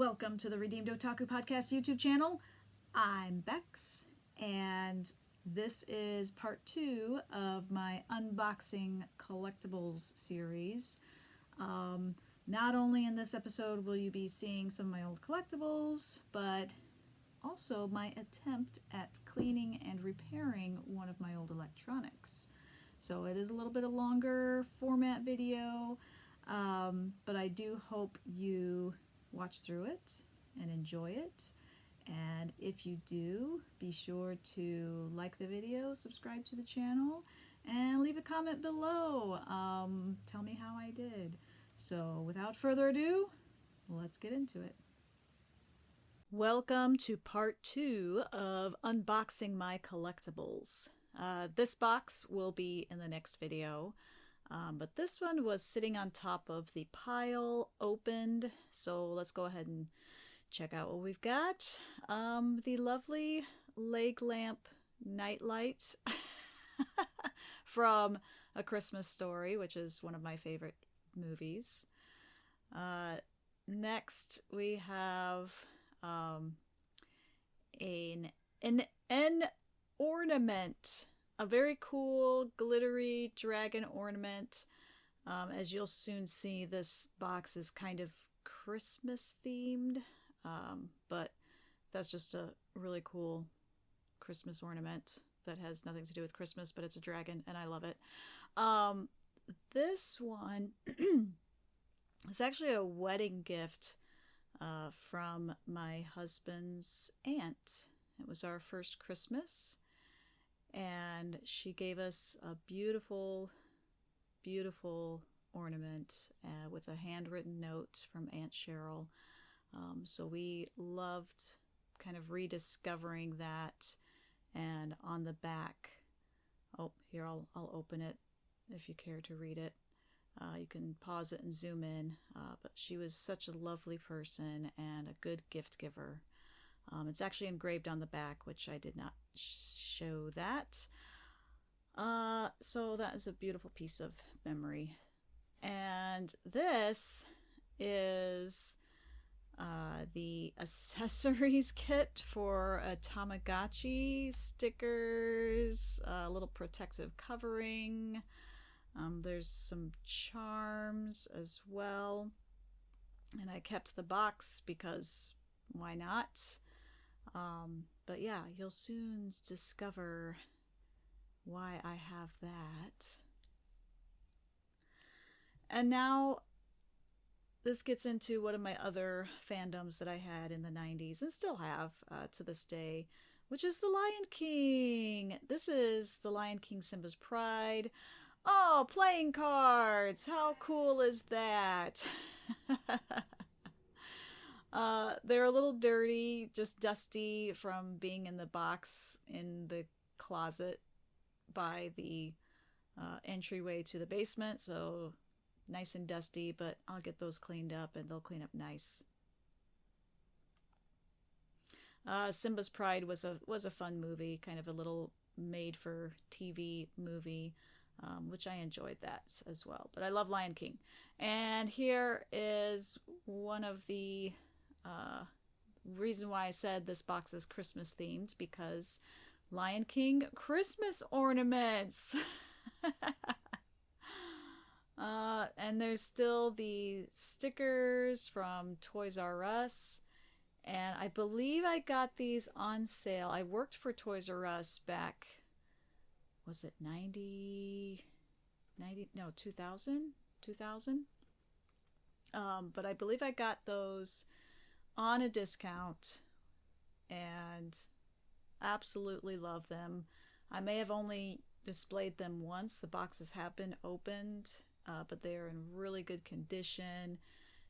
Welcome to the Redeemed Otaku Podcast YouTube channel. I'm Bex, and this is part 2 of my unboxing collectibles series. Not only in this episode will you be seeing some of my old collectibles, but also my attempt at cleaning and repairing one of my old electronics. So it is a little bit of longer format video, but I do hope you watch through it and enjoy it. And if you do, be sure to like the video, subscribe to the channel, and leave a comment below. Tell me how I did. So without further ado, let's get into it. Welcome to part 2 of unboxing my collectibles. This box will be in the next video. But this one was sitting on top of the pile, opened. So let's go ahead and check out what we've got. The lovely leg lamp nightlight from A Christmas Story, which is one of my favorite movies. Next we have an ornament. A very cool glittery dragon ornament. As you'll soon see, this box is kind of Christmas themed, but that's just a really cool Christmas ornament that has nothing to do with Christmas, but it's a dragon and I love it. This one is actually a wedding gift from my husband's aunt. It was our first Christmas. And she gave us a beautiful, beautiful ornament with a handwritten note from Aunt Cheryl. So we loved kind of rediscovering that. And on the back, oh, here, I'll open it if you care to read it. You can pause it and zoom in. But she was such a lovely person and a good gift giver. It's actually engraved on the back, which I did not show that. So that is a beautiful piece of memory. And this is the accessories kit for a Tamagotchi, stickers, a little protective covering. There's some charms as well. And I kept the box because why not? But yeah, you'll soon discover why I have that. And now this gets into one of my other fandoms that I had in the 90s and still have to this day, which is The Lion King. This is The Lion King Simba's Pride. Oh, playing cards! How cool is that? They're a little dirty, just dusty from being in the box in the closet by the entryway to the basement. So nice and dusty, but I'll get those cleaned up and they'll clean up nice. Simba's Pride was a fun movie, kind of a little made for TV movie, which I enjoyed that as well. But I love Lion King. And here is one of the reason why I said this box is Christmas themed, because Lion King Christmas ornaments. And there's still the stickers from Toys R Us, and I believe I got these on sale. I worked for Toys R Us back, was it 2000? But I believe I got those on a discount and absolutely love them. I may have only displayed them once. The boxes have been opened, but they are in really good condition.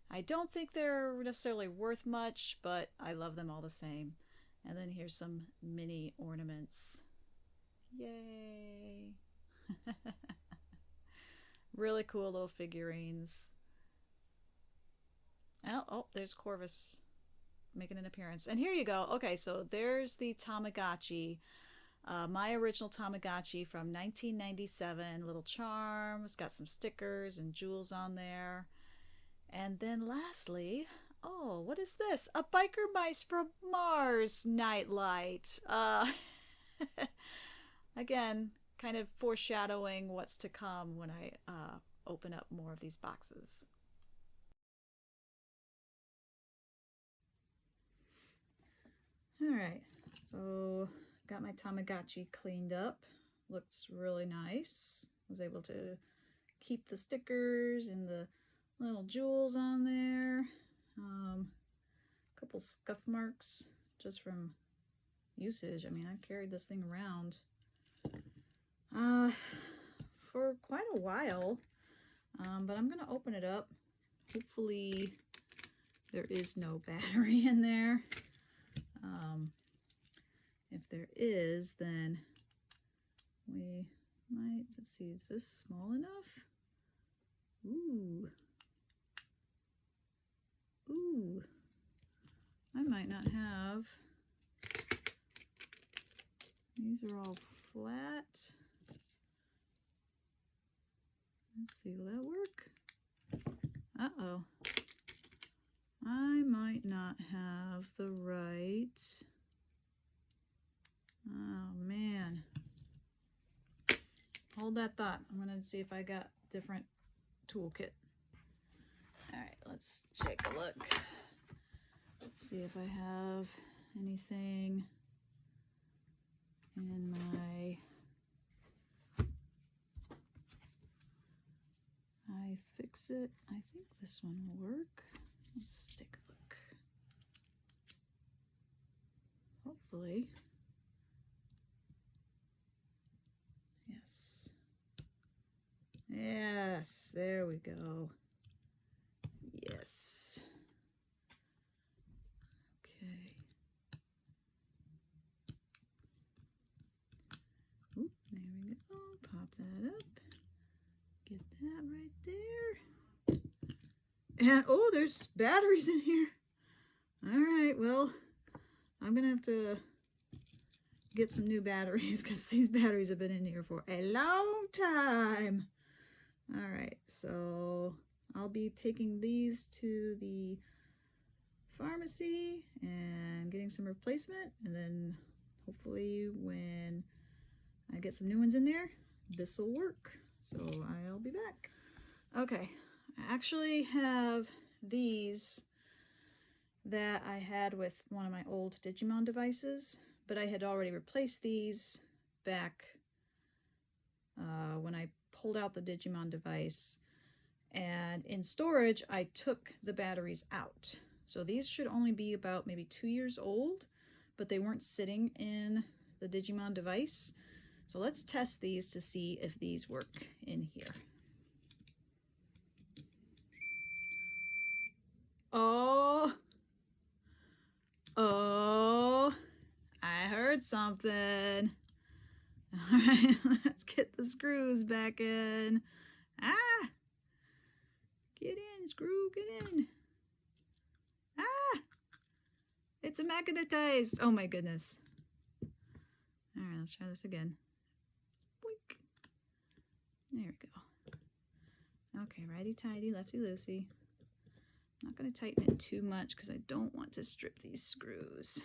I don't think they're necessarily worth much, but I love them all the same. And then here's some mini ornaments. Yay! Really cool little figurines. Oh, there's Corvus making an appearance. And here you go. Okay, so there's the Tamagotchi. My original Tamagotchi from 1997. Little charms, got some stickers and jewels on there. And then lastly, Oh, what is this? A biker mice from Mars nightlight. Again, kind of foreshadowing what's to come when I open up more of these boxes. Alright, so got my Tamagotchi cleaned up. Looks really nice. Was able to keep the stickers and the little jewels on there. A couple scuff marks just from usage. I mean, I carried this thing around for quite a while, but I'm gonna open it up. Hopefully there is no battery in there. If there is, then we might, let's see, is this small enough? Ooh. Ooh. I might not have. These are all flat. Let's see, will that work? Uh-oh. I might not have the right. Oh, man. Hold that thought. I'm going to see if I got different toolkit. Alright, let's take a look. See if I have anything in my iFixit. I think this one will work. Let's take a look. Hopefully. Yes. Yes, there we go. Yes. Okay. Oop, there we go. Pop that up. Get that right there. And oh, there's batteries in here. All right, well, I'm gonna have to get some new batteries because these batteries have been in here for a long time. All right, so I'll be taking these to the pharmacy and getting some replacement, and then hopefully when I get some new ones in there, this will work. So I'll be back. Okay, I actually have these that I had with one of my old Digimon devices, but I had already replaced these back when I pulled out the Digimon device, and in storage I took the batteries out. So these should only be about maybe 2 years old, but they weren't sitting in the Digimon device. So let's test these to see if these work in here. Oh, I heard something. All right, let's get the screws back in. Ah, get in, screw, get in. Ah, it's a magnetized. Oh my goodness. All right, let's try this again. Boink. There we go. Okay, righty-tighty, lefty-loosey. I'm not going to tighten it too much because I don't want to strip these screws.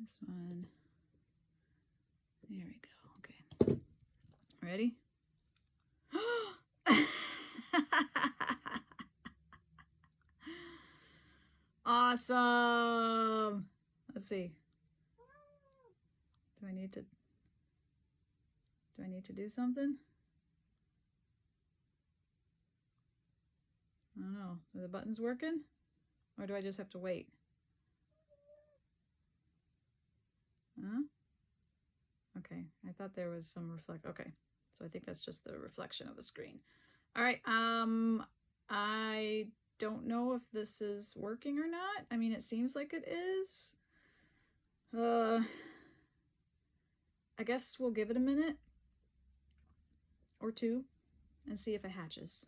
This one. There we go. Okay. Ready? Awesome. Let's see. Do I need to do something? I don't know. Are the buttons working? Or do I just have to wait? Huh? Okay, I thought there was some reflect. Okay, so I think that's just the reflection of the screen. All right, I don't know if this is working or not. I mean, it seems like it is. I guess we'll give it a minute or two and see if it hatches.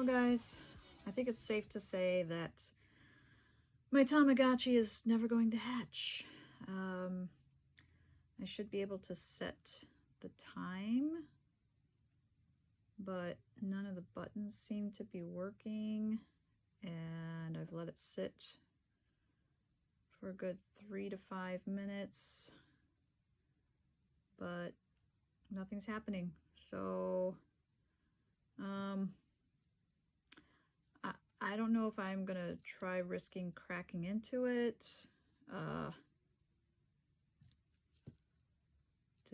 Well, guys, I think it's safe to say that my Tamagotchi is never going to hatch. I should be able to set the time, but none of the buttons seem to be working, and I've let it sit for a good 3 to 5 minutes, but nothing's happening. So I don't know if I'm gonna try risking cracking into it to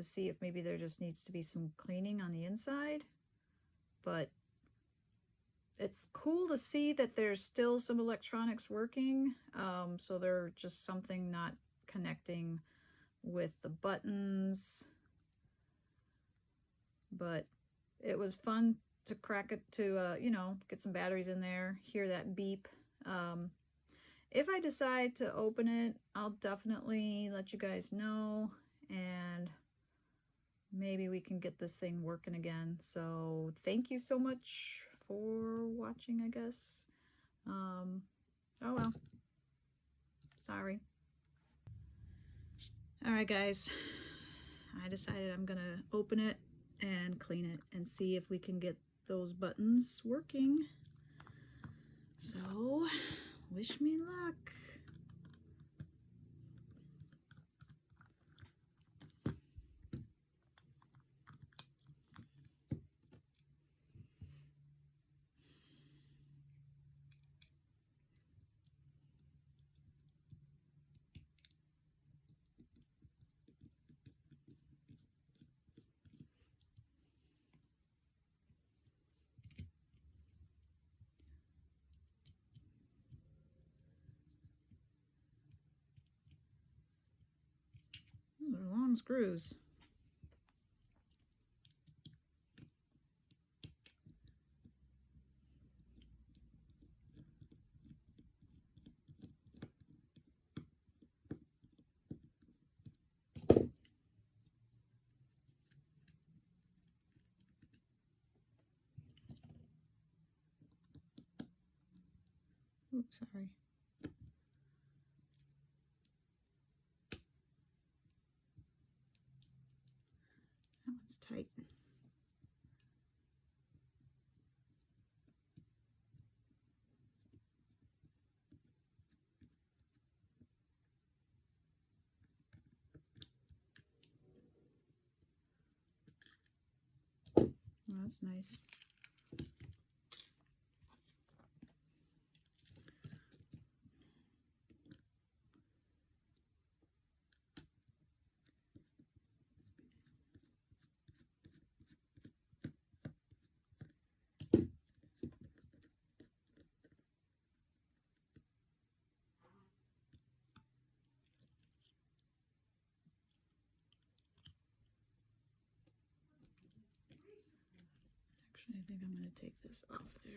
see if maybe there just needs to be some cleaning on the inside, but it's cool to see that there's still some electronics working. So they're just something not connecting with the buttons, but it was fun to crack it to, you know, get some batteries in there, hear that beep. If I decide to open it, I'll definitely let you guys know, and maybe we can get this thing working again. So thank you so much for watching, I guess. Oh well, sorry. All right, guys, I decided I'm gonna open it and clean it and see if we can get those buttons working. So wish me luck. Ooh, they're long screws. Oops, sorry. That one's tight. Well, that's nice. Actually, I think I'm going to take this off there.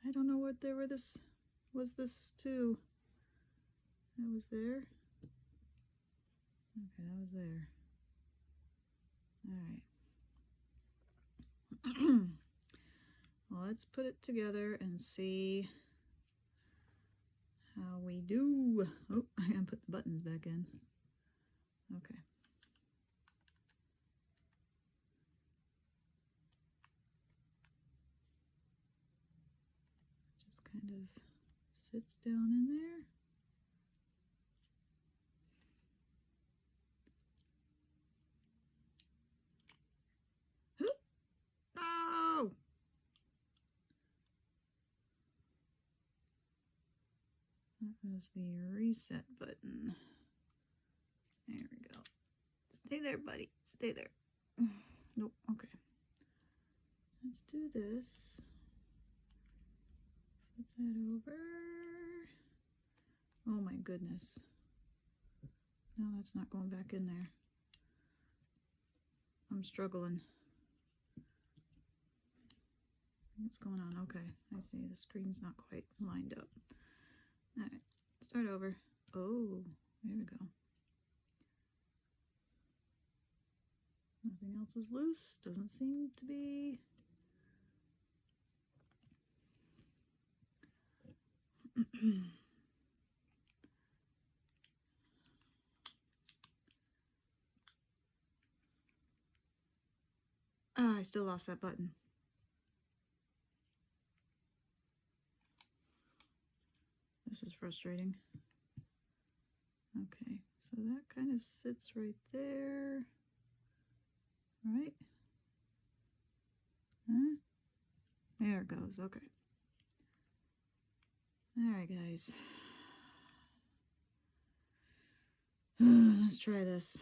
I don't know what there were this was this too. That was there. Okay, that was there. Alright. Well, let's put it together and see how we do. Oh, I gotta put the buttons back in. Okay. Just kind of sits down in there. No! That was the reset button. There we go. Stay there, buddy. Stay there. Nope. Okay. Let's do this. Flip that over. Oh my goodness. No, that's not going back in there. I'm struggling. What's going on? Okay, I see. The screen's not quite lined up. Alright, start over. Oh, there we go. Nothing else is loose. Doesn't seem to be. Ah, I still lost that button. This is frustrating. Okay, so that kind of sits right there. Right? Huh? There it goes. Okay. Alright, guys. Let's try this.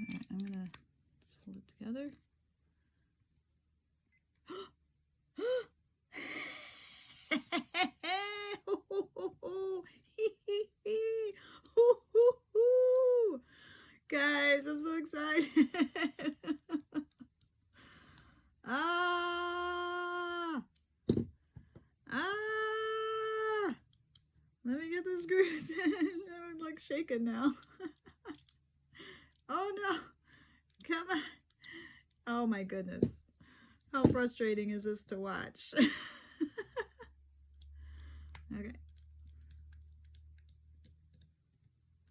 Alright, I'm gonna just hold it together. Guys, I'm so excited. Ah! Ah! Let me get the screws in. I'm like shaking now. Oh no! Come on! Oh my goodness. How frustrating is this to watch? Okay.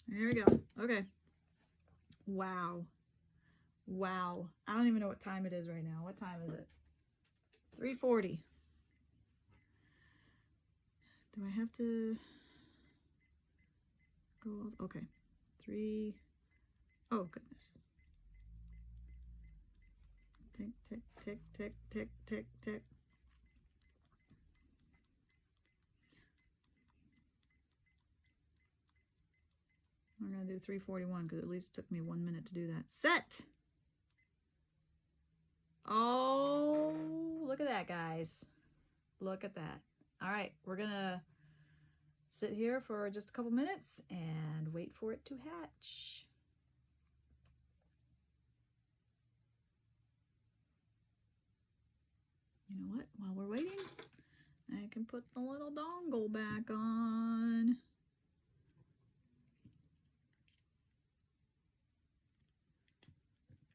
There we go. Okay. Wow. Wow. I don't even know what time it is right now. What time is it? 3:40. Do I have to go? Okay. 3. Oh, goodness. Tick, tick, tick, tick, tick, tick, tick. We're going to do 3:41 because at least it took me 1 minute to do that. Set! Oh, look at that, guys. Look at that. All right, we're gonna sit here for just a couple minutes and wait for it to hatch. You know what? While we're waiting, I can put the little dongle back on.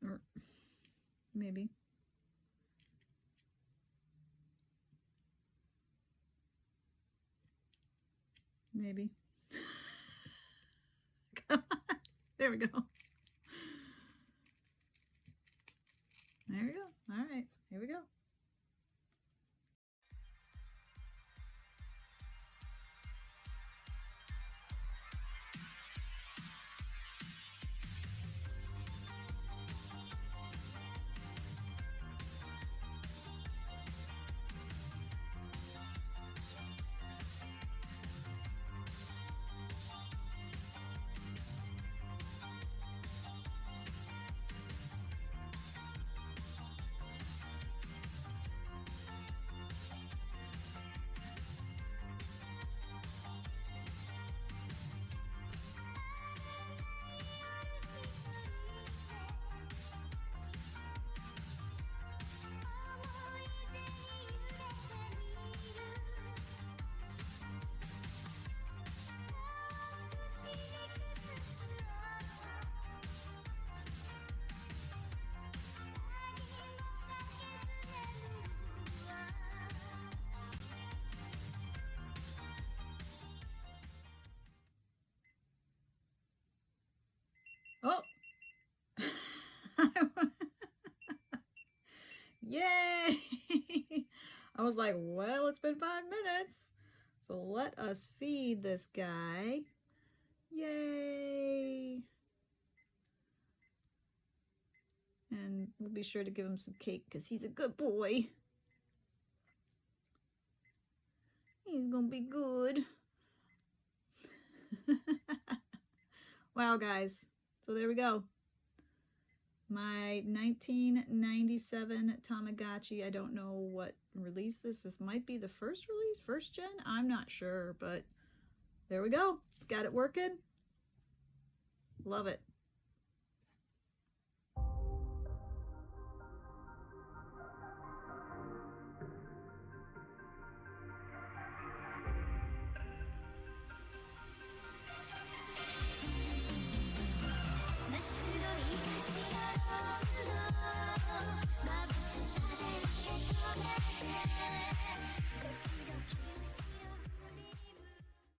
Or maybe. Maybe. Come on. There we go. There we go. All right, here we go. Oh! Yay! I was like, well, it's been 5 minutes. So let us feed this guy. Yay! And we'll be sure to give him some cake because he's a good boy. He's gonna be good. Wow, guys. So there we go. My 1997 Tamagotchi. I don't know what release this might be the first release, first gen. I'm not sure, but there we go. Got it working. Love it.